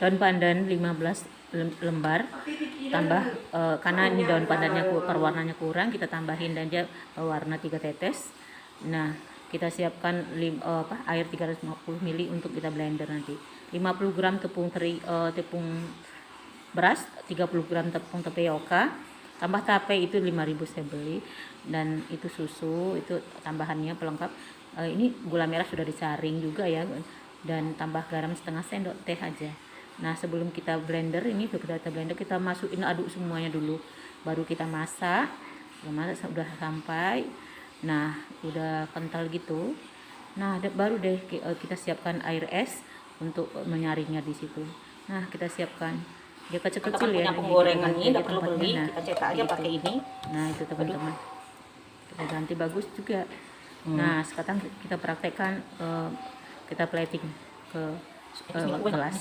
daun pandan 15 lembar, tambah karena ini daun pandannya perwarnanya kurang, kita tambahin aja warna 3 tetes. Nah, kita siapkan air 350 ml untuk kita blender nanti. 50 gram tepung beras, 30 gram tepung tapioka, tambah tape itu 5.000 saya beli, dan itu susu, itu tambahannya pelengkap. Ini gula merah sudah disaring juga ya, dan tambah garam setengah sendok teh aja. Nah, sebelum kita blender ini, kita masukin, aduk semuanya dulu, baru kita masak. Udah sampai, nah udah kental gitu. Nah, baru deh kita siapkan air es untuk menyaringnya di situ. Nah, kita siapkan, dia kecil-kecil ya, penggorengan ini kita nggak perlu beli, nah, kita cetak aja pakai ini. Nah, itu teman-teman, kita ganti bagus juga. Nah, sekarang kita praktekkan, kita plating ke gelas.